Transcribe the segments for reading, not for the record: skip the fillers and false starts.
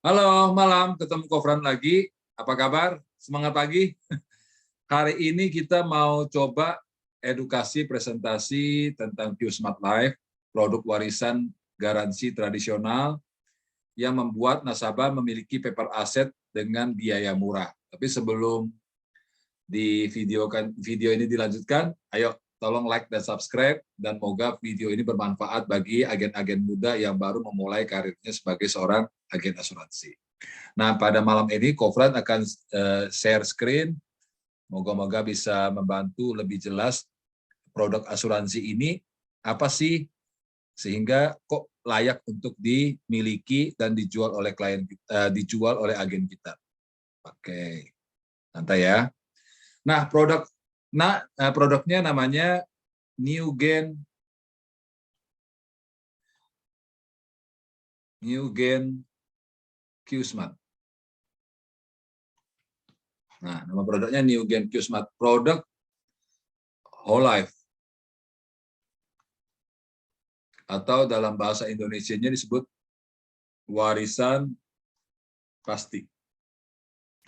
Halo, malam ketemu Kofran lagi. Apa kabar? Semangat pagi. Hari ini kita mau coba edukasi presentasi tentang QSmart Life, produk warisan garansi tradisional yang membuat nasabah memiliki paper asset dengan biaya murah. Tapi sebelum video ini dilanjutkan, ayo tolong like dan subscribe, dan semoga video ini bermanfaat bagi agen-agen muda yang baru memulai karirnya sebagai seorang agen asuransi. Nah, pada malam ini Kofran akan share screen, moga-moga bisa membantu lebih jelas produk asuransi ini apa sih, sehingga kok layak untuk dimiliki dan dijual oleh dijual oleh agen kita. Oke, santai ya. Nah, produknya namanya New Gen QSmart. Nah, nama produknya New Gen QSmart, produk whole life, atau dalam bahasa Indonesianya disebut warisan pasti.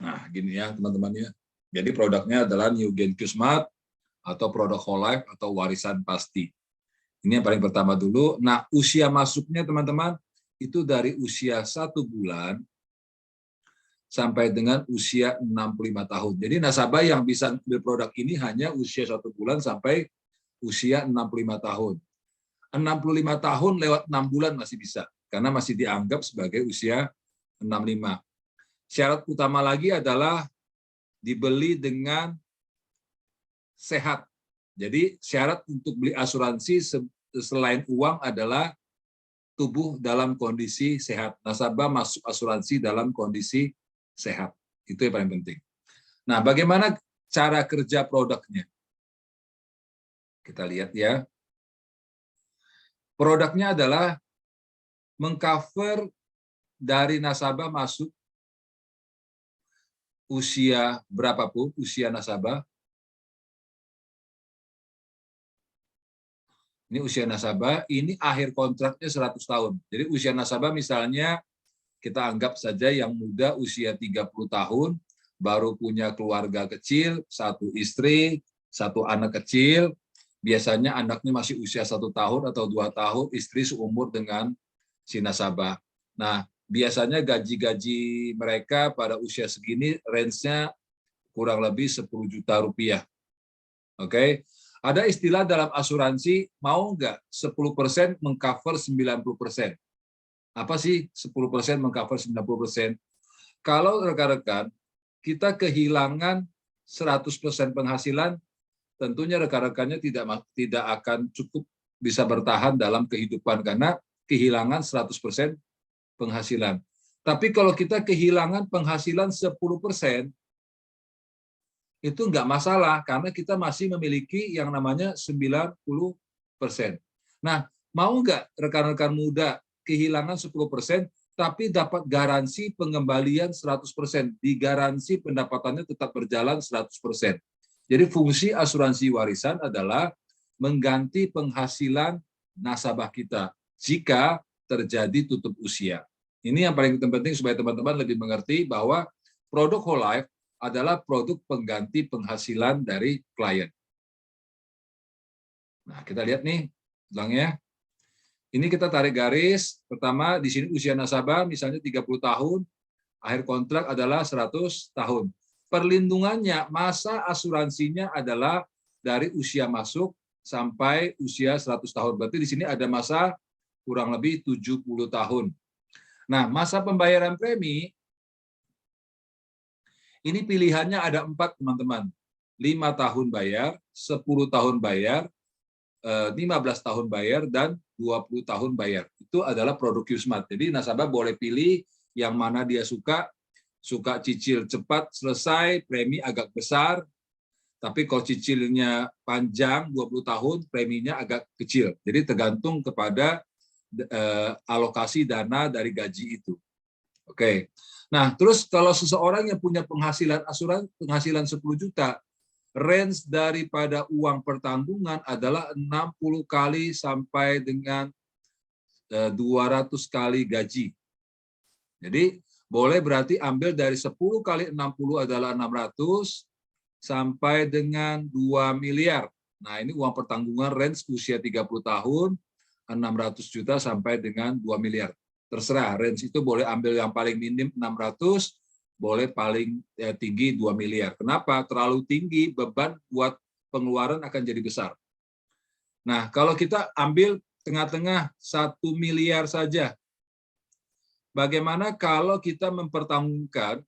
Nah, gini ya teman-teman ya. Jadi produknya adalah New Gen QSmart atau produk whole life atau warisan pasti. Ini yang paling pertama dulu. Nah, usia masuknya teman-teman itu dari usia 1 bulan sampai dengan usia 65 tahun. Jadi nasabah yang bisa ambil produk ini hanya usia 1 bulan sampai usia 65 tahun. 65 tahun lewat 6 bulan masih bisa, karena masih dianggap sebagai usia 65. Syarat utama lagi adalah dibeli dengan sehat. Jadi syarat untuk beli asuransi selain uang adalah tubuh dalam kondisi sehat. Nasabah masuk asuransi dalam kondisi sehat. Itu yang paling penting. Nah, bagaimana cara kerja produknya? Kita lihat ya. Produknya adalah mengcover dari nasabah masuk usia berapapun, usia nasabah. Ini usia nasabah, ini akhir kontraknya 100 tahun. Jadi usia nasabah misalnya kita anggap saja yang muda usia 30 tahun, baru punya keluarga kecil, 1 istri, 1 anak kecil, biasanya anaknya masih usia 1 tahun atau 2 tahun, istri seumur dengan si nasabah. Nah, biasanya gaji-gaji mereka pada usia segini range-nya kurang lebih 10 juta rupiah. Oke. Ada istilah dalam asuransi, mau nggak 10% mengcover 90%? Apa sih 10% mengcover 90%? Kalau rekan-rekan kita kehilangan 100% penghasilan, tentunya rekan-rekannya tidak akan cukup bisa bertahan dalam kehidupan karena kehilangan 100% penghasilan. Tapi kalau kita kehilangan penghasilan 10%, itu nggak masalah karena kita masih memiliki yang namanya 90%. Nah, mau nggak rekan-rekan muda kehilangan 10%, tapi dapat garansi pengembalian 100%, digaransi pendapatannya tetap berjalan 100%. Jadi fungsi asuransi warisan adalah mengganti penghasilan nasabah kita jika terjadi tutup usia. Ini yang paling penting supaya teman-teman lebih mengerti bahwa produk whole life adalah produk pengganti penghasilan dari klien. Nah, kita lihat nih, belakangnya. Ini kita tarik garis, pertama di sini usia nasabah misalnya 30 tahun, akhir kontrak adalah 100 tahun. Perlindungannya, masa asuransinya adalah dari usia masuk sampai usia 100 tahun. Berarti di sini ada masa kurang lebih 70 tahun. Nah, masa pembayaran premi, ini pilihannya ada 4, teman-teman. 5 tahun bayar, 10 tahun bayar, 15 tahun bayar, dan 20 tahun bayar. Itu adalah produk QSmart. Jadi nasabah boleh pilih yang mana dia suka cicil cepat selesai, premi agak besar, tapi kalau cicilnya panjang 20 tahun, preminya agak kecil. Jadi tergantung kepada alokasi dana dari gaji itu. Oke. Nah, terus kalau seseorang yang punya penghasilan 10 juta, range daripada uang pertanggungan adalah 60 kali sampai dengan 200 kali gaji. Jadi Boleh berarti ambil dari 10 kali 60 adalah 600 sampai dengan 2 miliar. Nah, ini uang pertanggungan range usia 30 tahun, 600 juta sampai dengan 2 miliar. Terserah, range itu boleh ambil yang paling minim 600, boleh paling tinggi 2 miliar. Kenapa? Terlalu tinggi, beban buat pengeluaran akan jadi besar. Nah, kalau kita ambil tengah-tengah 1 miliar saja, bagaimana kalau kita mempertanggungan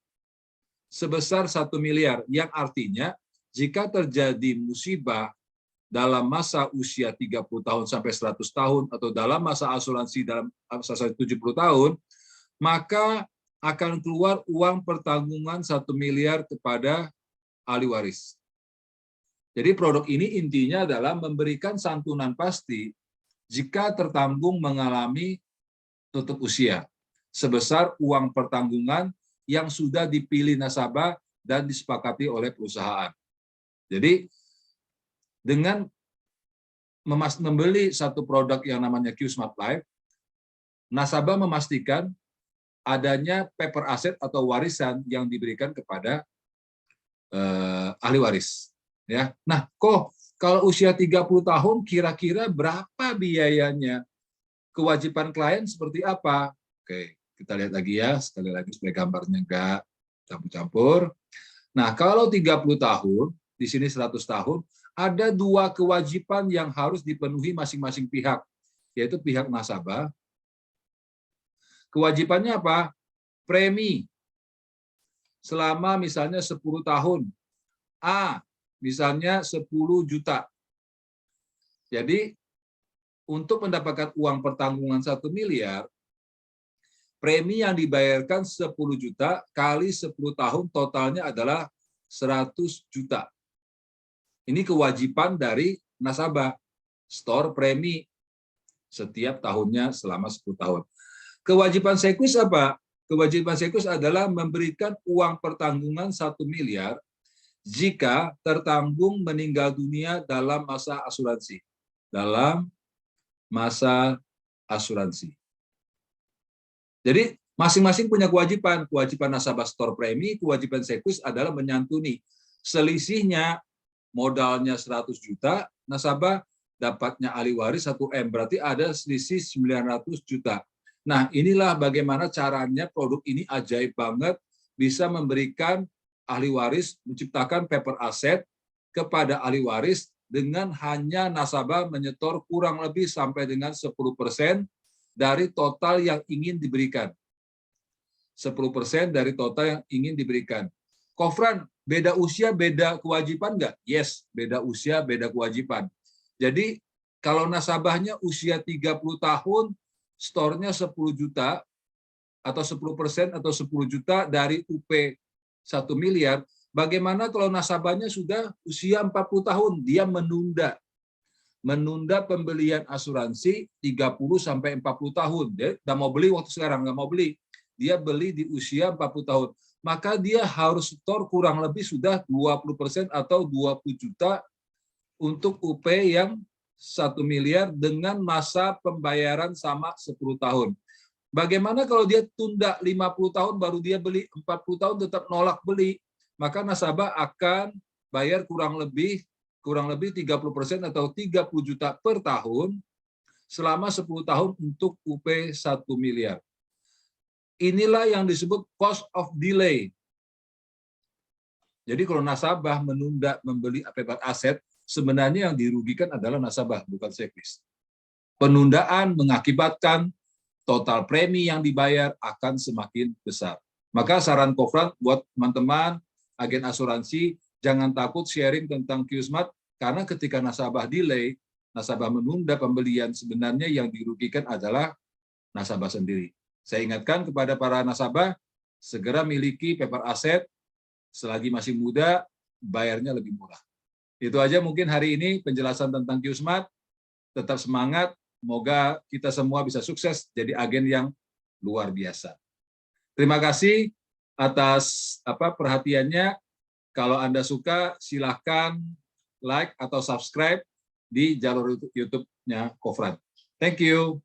sebesar 1 miliar, yang artinya jika terjadi musibah dalam masa usia 30 tahun sampai 100 tahun, atau dalam masa asuransi dalam masa 70 tahun, maka akan keluar uang pertanggungan 1 miliar kepada ahli waris. Jadi produk ini intinya adalah memberikan santunan pasti jika tertanggung mengalami tutup usia, sebesar uang pertanggungan yang sudah dipilih nasabah dan disepakati oleh perusahaan. Jadi dengan membeli satu produk yang namanya Q-Smart Life, nasabah memastikan adanya paper aset atau warisan yang diberikan kepada ahli waris. Ya, nah kok kalau usia 30 tahun kira-kira berapa biayanya? Kewajiban klien seperti apa? Oke, kita lihat lagi ya, sekali lagi supaya gambarnya enggak campur-campur. Nah, kalau 30 tahun, di sini 100 tahun, ada 2 kewajiban yang harus dipenuhi masing-masing pihak, yaitu pihak nasabah. Kewajibannya apa? Premi. Selama misalnya 10 tahun. A, misalnya 10 juta. Jadi, untuk mendapatkan uang pertanggungan 1 miliar, premi yang dibayarkan 10 juta kali 10 tahun totalnya adalah 100 juta. Ini kewajiban dari nasabah, store premi setiap tahunnya selama 10 tahun. Kewajiban Sequis apa? Kewajiban Sequis adalah memberikan uang pertanggungan 1 miliar jika tertanggung meninggal dunia dalam masa asuransi. Dalam masa asuransi. Jadi masing-masing punya kewajiban. Kewajiban nasabah store premi, kewajiban Sequis adalah menyantuni. Selisihnya modalnya 100 juta, nasabah dapatnya ahli waris 1M, berarti ada selisih 900 juta. Nah, inilah bagaimana caranya produk ini ajaib banget, bisa memberikan ahli waris, menciptakan paper aset kepada ahli waris dengan hanya nasabah menyetor kurang lebih sampai dengan 10% dari total yang ingin diberikan. 10% dari total yang ingin diberikan. Kofran, beda usia, beda kewajiban nggak? Yes, beda usia, beda kewajiban. Jadi, kalau nasabahnya usia 30 tahun, store-nya 10 juta, atau 10% atau 10 juta dari UP 1 miliar, bagaimana kalau nasabahnya sudah usia 40 tahun, dia menunda pembelian asuransi 30 sampai 40 tahun. Dia udah mau beli waktu sekarang, nggak mau beli. Dia beli di usia 40 tahun. Maka dia harus setor kurang lebih sudah 20% atau 20 juta untuk UP yang 1 miliar dengan masa pembayaran sama 10 tahun. Bagaimana kalau dia tunda 50 tahun baru dia beli, 40 tahun tetap nolak beli, maka nasabah akan bayar kurang lebih 30% atau 30 juta per tahun selama 10 tahun untuk UP 1 miliar. Inilah yang disebut cost of delay. Jadi kalau nasabah menunda membeli paper aset, sebenarnya yang dirugikan adalah nasabah, bukan Sequis. Penundaan mengakibatkan total premi yang dibayar akan semakin besar. Maka saran Kofran buat teman-teman agen asuransi, jangan takut sharing tentang Q-Smart, karena ketika nasabah delay, nasabah menunda pembelian, sebenarnya yang dirugikan adalah nasabah sendiri. Saya ingatkan kepada para nasabah, segera miliki paper aset, selagi masih muda, bayarnya lebih murah. Itu aja mungkin hari ini penjelasan tentang Q-Smart. Tetap semangat, semoga kita semua bisa sukses jadi agen yang luar biasa. Terima kasih atas perhatiannya. Kalau Anda suka, silahkan like atau subscribe di jalur YouTube-nya Kofran. Thank you.